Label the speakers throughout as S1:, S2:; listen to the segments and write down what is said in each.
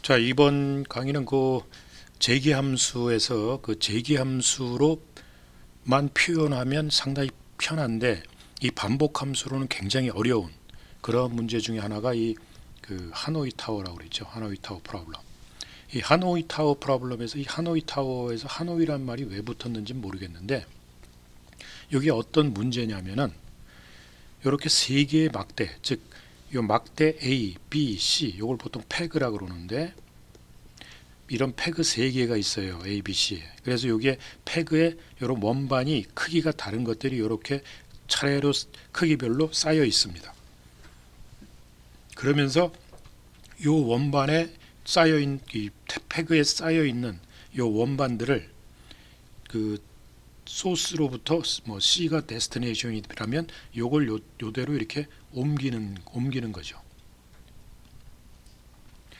S1: 자, 이번 강의는 그 제기함수에서 그 제기함수로만 표현하면 상당히 편한데 이 반복함수로는 굉장히 어려운 그런 문제 중에 하나가 이 그 하노이 타워라고 그랬죠. 하노이 타워 프로블럼. 이 하노이 타워 프로블럼에서 이 하노이 타워에서 하노이란 말이 왜 붙었는지 모르겠는데 여기 어떤 문제냐면은 이렇게 세 개의 막대, 즉 요 막대 A, B, C 요걸 보통 패그라 그러는데 이런 패그 3개가 있어요. A, B, C. 그래서 이게 패그에 이런 원반이 크기가 다른 것들이 이렇게 차례로 크기별로 쌓여 있습니다. 그러면서 이 원반에 쌓여 있는 이 패그에 쌓여 있는 이 원반들을 그 소스로부터 뭐 C가 데스티네이션이라면 요걸 요대로 이렇게 옮기는 거죠.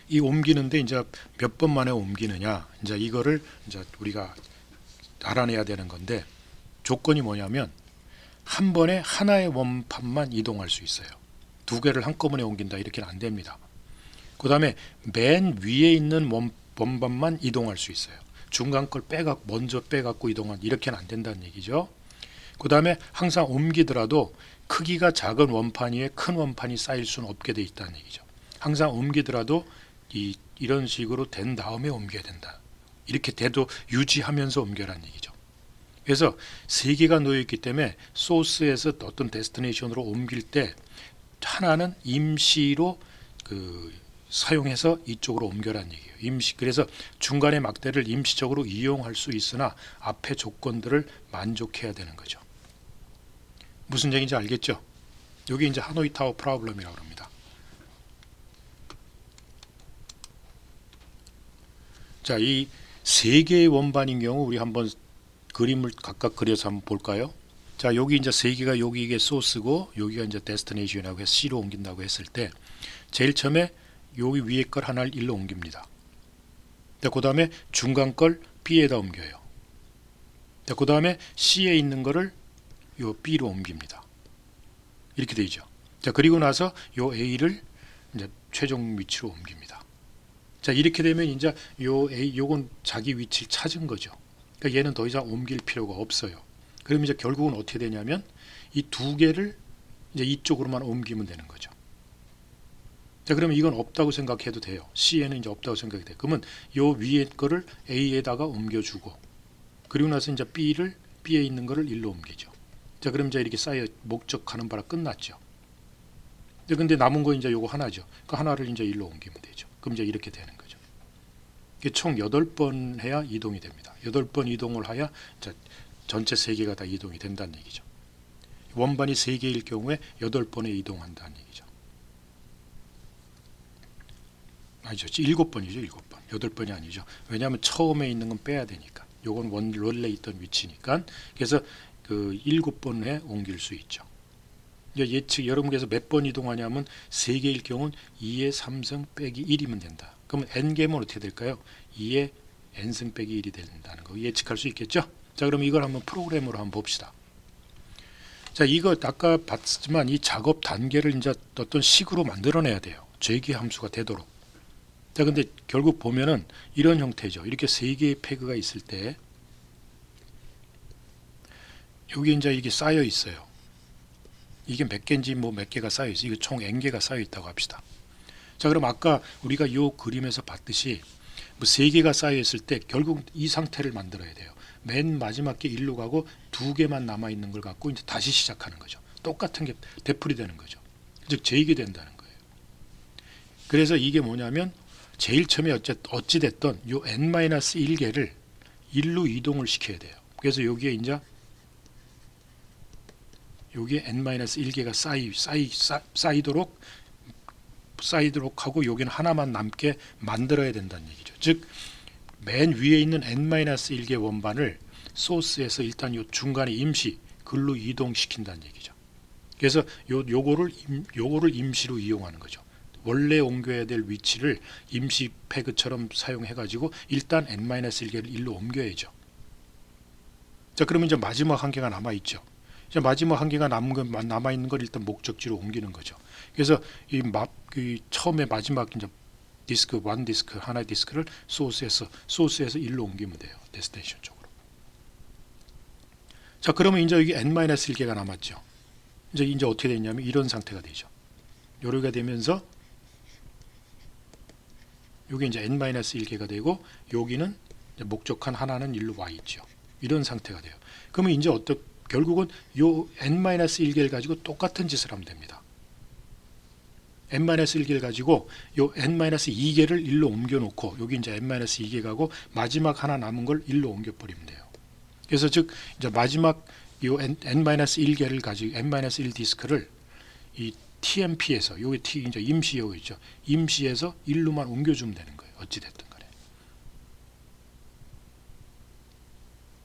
S1: 이 옮기는데 이제 몇 번 만에 옮기느냐, 이제 이거를 이제 우리가 알아내야 되는 건데 조건이 뭐냐면 한 번에 하나의 원판만 이동할 수 있어요. 두 개를 한꺼번에 옮긴다 이렇게는 안 됩니다. 그 다음에 맨 위에 있는 원반만 이동할 수 있어요. 중간 걸 먼저 빼갖고 이동한 이렇게는 안 된다는 얘기죠. 그 다음에 항상 옮기더라도 크기가 작은 원판 위에 큰 원판이 쌓일 수는 없게 돼 있다는 얘기죠. 항상 옮기더라도 이런 식으로 된 다음에 옮겨야 된다. 이렇게 돼도 유지하면서 옮겨라는 얘기죠. 그래서 세 개가 놓여 있기 때문에 소스에서 어떤 데스티네이션으로 옮길 때 하나는 임시로 사용해서 이쪽으로 옮겨라는 얘기예요. 그래서 중간의 막대를 임시적으로 이용할 수 있으나 앞의 조건들을 만족해야 되는 거죠. 무슨 얘기인지 알겠죠? 여기 이제 하노이 타워 프로블럼이라고 합니다. 자, 이 세 개의 원반인 경우 우리 한번 그림을 각각 그려서 한번 볼까요? 자, 여기 이제 세 개가 여기 이게 소스고 여기가 이제 데스티네이션이라고 해서 C로 옮긴다고 했을 때 제일 처음에 여기 위에 걸 하나를 1로 옮깁니다. 그 다음에 중간 걸 B에다 옮겨요. 그 다음에 C에 있는 거를 요 B로 옮깁니다. 이렇게 되죠. 자, 그리고 나서 요 A를 이제 최종 위치로 옮깁니다. 자, 이렇게 되면 이제 요건 자기 위치를 찾은 거죠. 그러니까 얘는 더 이상 옮길 필요가 없어요. 그럼 이제 결국은 어떻게 되냐면 이 두 개를 이제 이쪽으로만 옮기면 되는 거죠. 자, 그러면 이건 없다고 생각해도 돼요. C에는 이제 없다고 생각이 돼요. 그러면 요 위에 거를 A에다가 옮겨주고 그리고 나서 이제 B에 있는 거를 1로 옮기죠. 자, 그럼 이제 이렇게 쌓여 목적하는 바라 끝났죠. 근데 남은 거 이제 요거 하나죠. 그 하나를 이제 1로 옮기면 되죠. 그럼 이제 이렇게 되는 거죠. 이게 총 8번 해야 이동이 됩니다. 8번 이동을 해야 전체 3개가 다 이동이 된다는 얘기죠. 원반이 3개일 경우에 8번에 이동한다는 얘기죠. 아니죠. 7번이죠. 7번. 8번이 아니죠. 왜냐하면 처음에 있는 건 빼야 되니까. 요건 원래 있던 위치니까. 그래서 그 7번에 옮길 수 있죠. 예측 여러분께서 몇 번 이동하냐면 3개일 경우는 2의 3승 빼기 1이면 된다. 그러면 n개면 어떻게 될까요? 2의 n승 빼기 1이 된다는 거 예측할 수 있겠죠? 자, 그럼 이걸 한번 프로그램으로 한번 봅시다. 자, 이거 아까 봤지만 이 작업 단계를 이제 어떤 식으로 만들어내야 돼요. 제기 함수가 되도록. 자, 근데 결국 보면은 이런 형태죠. 이렇게 3개의 패그가 있을 때 여기 이제 이게 쌓여 있어요. 이게 몇 개인지 뭐 몇 개가 쌓여 있어요. 이거 총 n개가 쌓여 있다고 합시다. 자, 그럼 아까 우리가 이 그림에서 봤듯이 뭐 3개가 쌓여 있을 때 결국 이 상태를 만들어야 돼요. 맨 마지막 게 1로 가고 2개만 남아 있는 걸 갖고 이제 다시 시작하는 거죠. 똑같은 게 되풀이 되는 거죠. 즉 재기된다는 거예요. 그래서 이게 뭐냐면 제일 처음에 어찌 됐던 요 n-1개를 1로 이동을 시켜야 돼요. 그래서 여기에 이제 여기에 n-1개가 쌓이도록 하고 여기는 하나만 남게 만들어야 된다는 얘기죠. 즉 맨 위에 있는 n-1개 원반을 소스에서 일단 요 중간에 임시 글로 이동시킨다는 얘기죠. 그래서 요거를 임시로 이용하는 거죠. 원래 옮겨야 될 위치를 임시 패그처럼 사용해 가지고 일단 n-1개를 1로 옮겨야죠. 자, 그러면 이제 마지막 한 개가 남아 있죠. 이제 마지막 한 개가 남아 있는 걸 일단 목적지로 옮기는 거죠. 그래서 처음에 마지막 이제 디스크 원 디스크 하나의 디스크를 소스에서 1로 옮기면 돼요. 데스티네이션 쪽으로. 자, 그러면 이제 여기 n-1개가 남았죠. 이제 어떻게 되냐면 이런 상태가 되죠. 요렇게 되면서 여기 이제 n-1개가 되고 여기는 이제 목적한 하나는 일로 와 있죠. 이런 상태가 돼요. 그러면 이제 결국은 요 n-1개를 가지고 똑같은 짓을 하면 됩니다. n-1개를 가지고 요 n-2개를 1로 옮겨 놓고 여기 이제 n-2개 가고 마지막 하나 남은 걸 1로 옮겨 버리면 돼요. 그래서 즉 이제 마지막 요 n-1개를 가지고 n-1 디스크를 이 TMP에서 여기 T 이제 임시 여기 있죠. 임시에서 1로만 옮겨 주면 되는 거예요. 어찌 됐든 간에.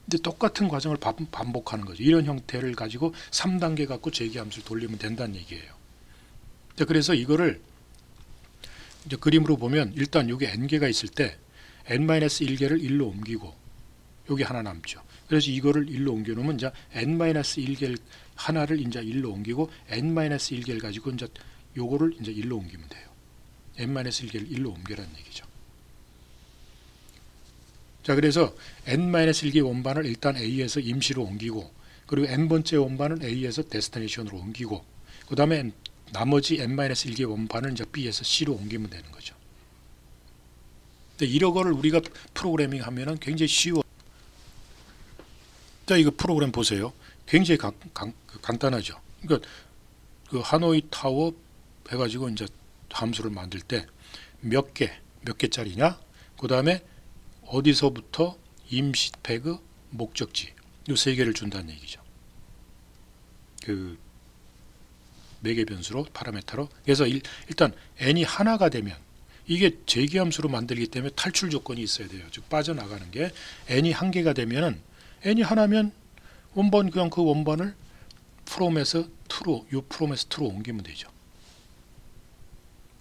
S1: 근데 똑같은 과정을 반복하는 거죠. 이런 형태를 가지고 3단계 갖고 재기함수를 돌리면 된다는 얘기예요. 자, 그래서 이거를 이제 그림으로 보면 일단 여기 n개가 있을 때 n-1개를 1로 옮기고 여기 하나 남죠. 그래서 이거를 1로 옮겨 놓으면 이제 n-1개를 하나를 이제 1로 옮기고 n-1개를 가지고 이제 요거를 이제 1로 옮기면 돼요. n-1개를 1로 옮겨라는 얘기죠. 자, 그래서 n-1개 원반을 일단 A에서 임시로 옮기고 그리고 n번째 원반은 A에서 데스티네이션으로 옮기고 그 다음에 나머지 n-1개 원반을 이제 B에서 C로 옮기면 되는 거죠. 근데 이런 거를 우리가 프로그래밍 하면은 굉장히 쉬워. 자, 이거 프로그램 보세요. 굉장히 간단하죠. 그러니까 그 하노이 타워 해가지고 이제 함수를 만들 때 몇 개짜리냐? 그 다음에 어디서부터 임시 태그, 목적지 이 세 개를 준다는 얘기죠. 그 매개 변수로 파라메타로. 그래서 일단 n이 하나가 되면 이게 재기함수로 만들기 때문에 탈출 조건이 있어야 돼요. 즉 빠져나가는 게 n이 한 개가 되면은 n이 하나면 원본 그냥 그 원본을 from에서 to로 요 from에서 to로 옮기면 되죠.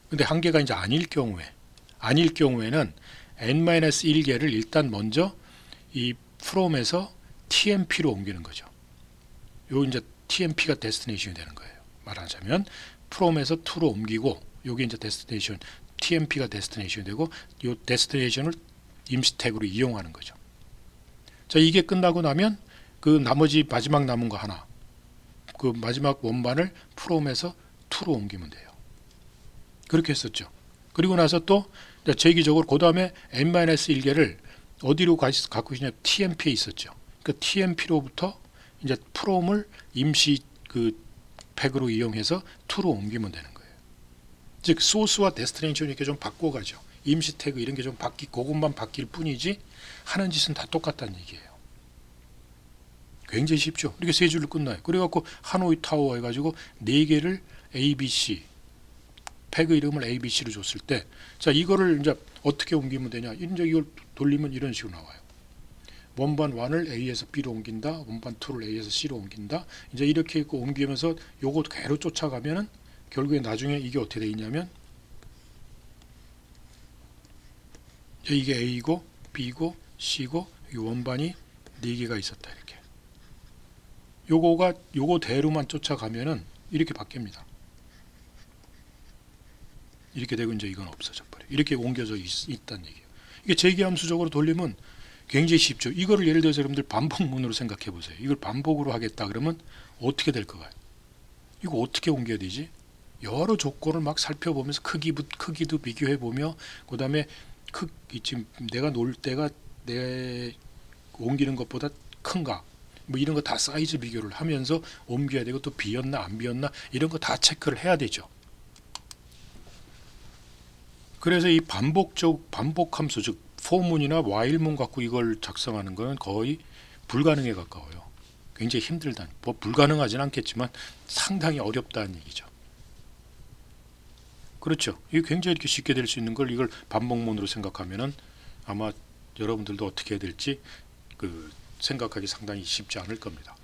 S1: 근데 한 개가 이제 아닐 경우에는 n-1개를 일단 먼저 이 from에서 tmp로 옮기는 거죠. 요 이제 tmp가 데스티네이션이 되는 거예요. 말하자면 from에서 to로 옮기고 여기 이제 데스티네이션 tmp가 데스티네이션이 되고 요 데스티네이션을 임시 태그로 이용하는 거죠. 자, 이게 끝나고 나면 그 나머지 마지막 남은 거 하나 그 마지막 원반을 from에서 to로 옮기면 돼요. 그렇게 했었죠. 그리고 나서 또 재기적으로 그 다음에 n-1개를 어디로 갖고 있냐 tmp에 있었죠. 그 tmp로부터 이제 from을 임시 그 팩으로 이용해서 to로 옮기면 되는 거예요. 즉 소스와 데스티네이션 이렇게 좀 바꿔가죠. 임시 태그 이런 게 좀 그것만 바뀔 뿐이지 하는 짓은 다 똑같다는 얘기예요. 굉장히 쉽죠. 이렇게 세 줄로 끝나요. 그래갖고 하노이 타워 해가지고 네 개를 ABC 팩 이름을 ABC로 줬을 때, 자 이거를 이제 어떻게 옮기면 되냐? 이제 이걸 돌리면 이런 식으로 나와요. 원반 1을 A에서 B로 옮긴다. 원반 2를 A에서 C로 옮긴다. 이제 이렇게 있고 옮기면서 요거 계로 쫓아가면은 결국에 나중에 이게 어떻게 돼 있냐면 이게 A고 B고 C고 이 원반이 4개가 있었다 이렇게. 요거 대로만 쫓아가면은 이렇게 바뀝니다. 이렇게 되고 이제 이건 없어져 버려. 이렇게 옮겨져 있다는 얘기예요. 이게 재기함수적으로 돌리면 굉장히 쉽죠. 이거를 예를 들어서 여러분들 반복문으로 생각해 보세요. 이걸 반복으로 하겠다 그러면 어떻게 될 거예요? 이거 어떻게 옮겨야 되지? 여러 조건을 막 살펴보면서 크기도 비교해 보며 그 다음에 지금 내가 놓을 때가 내 옮기는 것보다 큰가? 뭐 이런 거 다 사이즈 비교를 하면서 옮겨야 되고 또 비었나 안 비었나 이런 거 다 체크를 해야 되죠. 그래서 이 반복함수 즉 for문이나 while문 갖고 이걸 작성하는 것은 거의 불가능에 가까워요. 굉장히 힘들다. 뭐 불가능하진 않겠지만 상당히 어렵다는 얘기죠. 그렇죠. 이게 굉장히 이렇게 쉽게 될 수 있는 걸 이걸 반복문으로 생각하면은 아마 여러분들도 어떻게 해야 될지 생각하기 상당히 쉽지 않을 겁니다.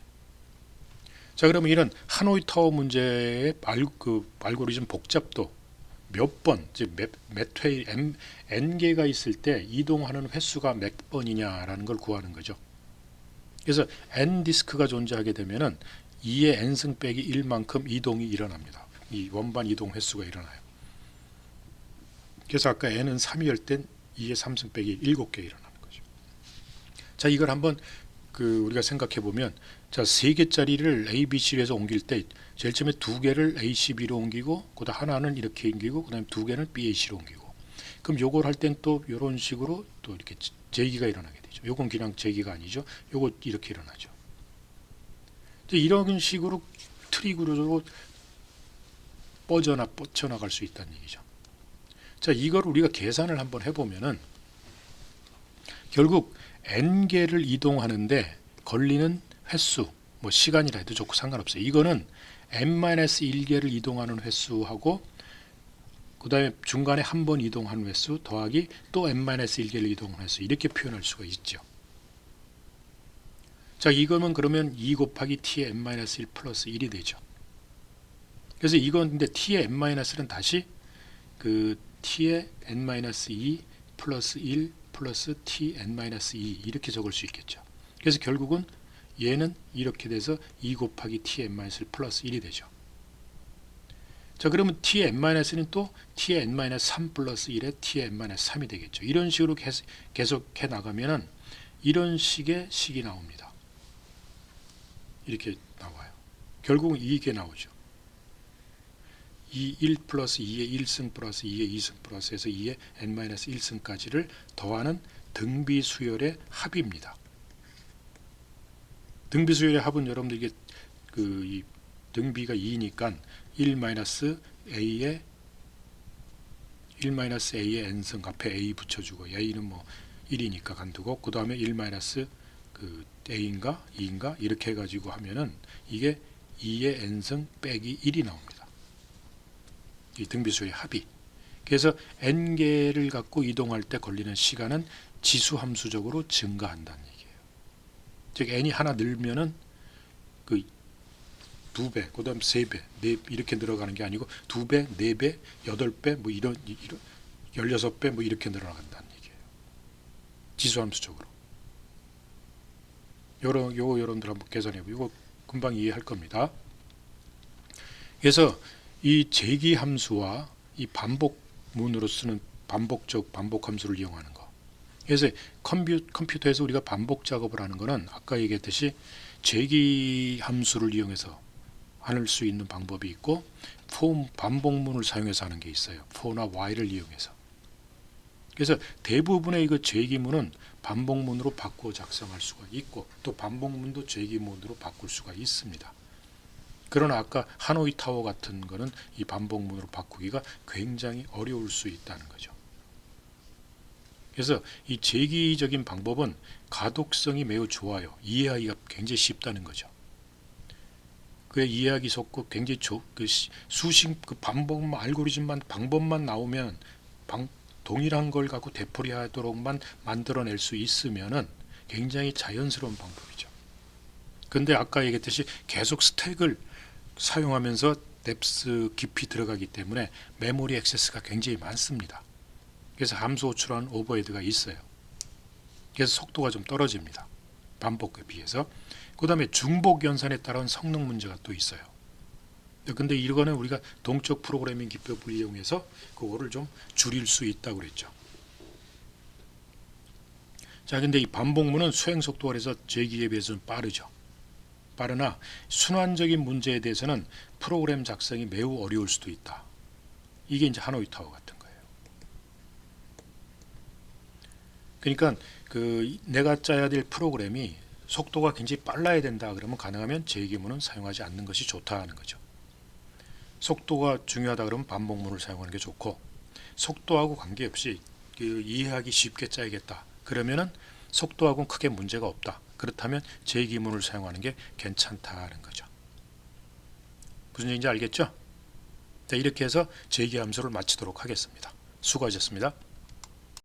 S1: 자, 그러면 이런 하노이 타워 문제의 알고리즘 복잡도 몇 번, 즉 몇 회, n개가 있을 때 이동하는 횟수가 몇 번이냐라는 걸 구하는 거죠. 그래서 n 디스크가 존재하게 되면은 2의 n승 빼기 1만큼 이동이 일어납니다. 이 원반 이동 횟수가 일어나요. 그래서 아까 n은 3이 열 땐 2의 3승 빼기 7개 일어나는 거죠. 자, 이걸 한번 우리가 생각해 보면, 자, 3개짜리를 A, B, C에서 옮길 때 제일 처음에 2개를 A, C, B로 옮기고, 그다음 하나는 이렇게 옮기고, 그다음에 2개는 B, A, C로 옮기고. 그럼 요걸 할 땐 또 이런 식으로 또 이렇게 제기가 일어나게 되죠. 요건 그냥 제기가 아니죠. 요거 이렇게 일어나죠. 이런 식으로 트리그로 뻗쳐나갈 수 있다는 얘기죠. 자, 이걸 우리가 계산을 한번 해보면은 결국 n개를 이동하는데 걸리는 횟수, 뭐 시간이라 해도 좋고 상관없어요. 이거는 n-1개를 이동하는 횟수하고 그 다음에 중간에 한 번 이동하는 횟수 더하기 또 n-1개를 이동하는 횟수, 이렇게 표현할 수가 있죠. 자, 이거는 그러면 2 곱하기 t의 n-1 플러스 1이 되죠. 그래서 이건 근데 t의 n-는 다시 t의 n-2 플러스 1 플러스 t n-2 이렇게 적을 수 있겠죠. 그래서 결국은 얘는 이렇게 돼서 2 곱하기 t의 n-1 플러스 1이 되죠. 자, 그러면 t의 n-는 또 t의 n-3 플러스 1에 t의 n-3이 되겠죠. 이런 식으로 계속 해 나가면은 이런 식의 식이 나옵니다. 이렇게 나와요. 결국은 이게 나오죠. 1 플러스 2의 1승 플러스 2의 2승 플러스 해서 2의 n-1승까지를 더하는 등비수열의 합입니다. 등비수열의 합은 여러분들 이게 이 등비가 2니까 1-a의 n승 앞에 a 붙여주고, a는 뭐 1이니까 간두고, 그 다음에 1 a인가 2인가 이렇게 해가지고 하면은 이게 2의 n승 빼기 1이 나옵니다. 이 등비수의 합이. 그래서 n개를 갖고 이동할 때 걸리는 시간은 지수함수적으로 증가한다는 얘기예요. 즉 n이 하나 늘면은 2배, 그 다음 3배, 4배 이렇게 늘어가는 게 아니고 2배, 4배, 8배 뭐 이런 16배 뭐 이렇게 늘어나간다는 얘기예요. 지수함수적으로. 요거 여러분들 한번 계산해보고 이거 금방 이해할 겁니다. 그래서 이 제기함수와 이 반복문으로 쓰는 반복 함수를 이용하는 거. 그래서 컴퓨터에서 우리가 반복 작업을 하는 거는 아까 얘기했듯이 제기함수를 이용해서 할 수 있는 방법이 있고 반복문을 사용해서 하는 게 있어요. for나 while을 이용해서. 그래서 대부분의 이거 제기문은 반복문으로 바꾸어 작성할 수가 있고 또 반복문도 제기문으로 바꿀 수가 있습니다. 그러나 아까 하노이 타워 같은 거는 이 반복문으로 바꾸기가 굉장히 어려울 수 있다는 거죠. 그래서 이 제기적인 방법은 가독성이 매우 좋아요. 이해하기가 굉장히 쉽다는 거죠. 그 이해하기 좋고 굉장히 수식 반복만 알고리즘만 방법만 나오면 동일한 걸 갖고 되풀이하도록만 만들어낼 수 있으면은 굉장히 자연스러운 방법이죠. 근데 아까 얘기했듯이 계속 스택을 사용하면서 뎁스 깊이 들어가기 때문에 메모리 액세스가 굉장히 많습니다. 그래서 함수 호출하는 오버헤드가 있어요. 그래서 속도가 좀 떨어집니다. 반복에 비해서. 그 다음에 중복 연산에 따른 성능 문제가 또 있어요. 근데 이거는 우리가 동적 프로그래밍 기법을 이용해서 그거를 좀 줄일 수 있다고 그랬죠. 자, 근데 이 반복문은 수행 속도가 그래서 제기에 비해서는 빠르죠. 빠르나 순환적인 문제에 대해서는 프로그램 작성이 매우 어려울 수도 있다. 이게 이제 하노이 타워 같은 거예요. 그러니까 내가 짜야 될 프로그램이 속도가 굉장히 빨라야 된다 그러면 가능하면 제기문은 사용하지 않는 것이 좋다 하는 거죠. 속도가 중요하다 그러면 반복문을 사용하는 게 좋고, 속도하고 관계없이 이해하기 쉽게 짜야겠다 그러면은 속도하고는 크게 문제가 없다. 그렇다면 제기문을 사용하는 게 괜찮다는 거죠. 무슨 얘기인지 알겠죠? 자, 이렇게 해서 제기함수를 마치도록 하겠습니다. 수고하셨습니다.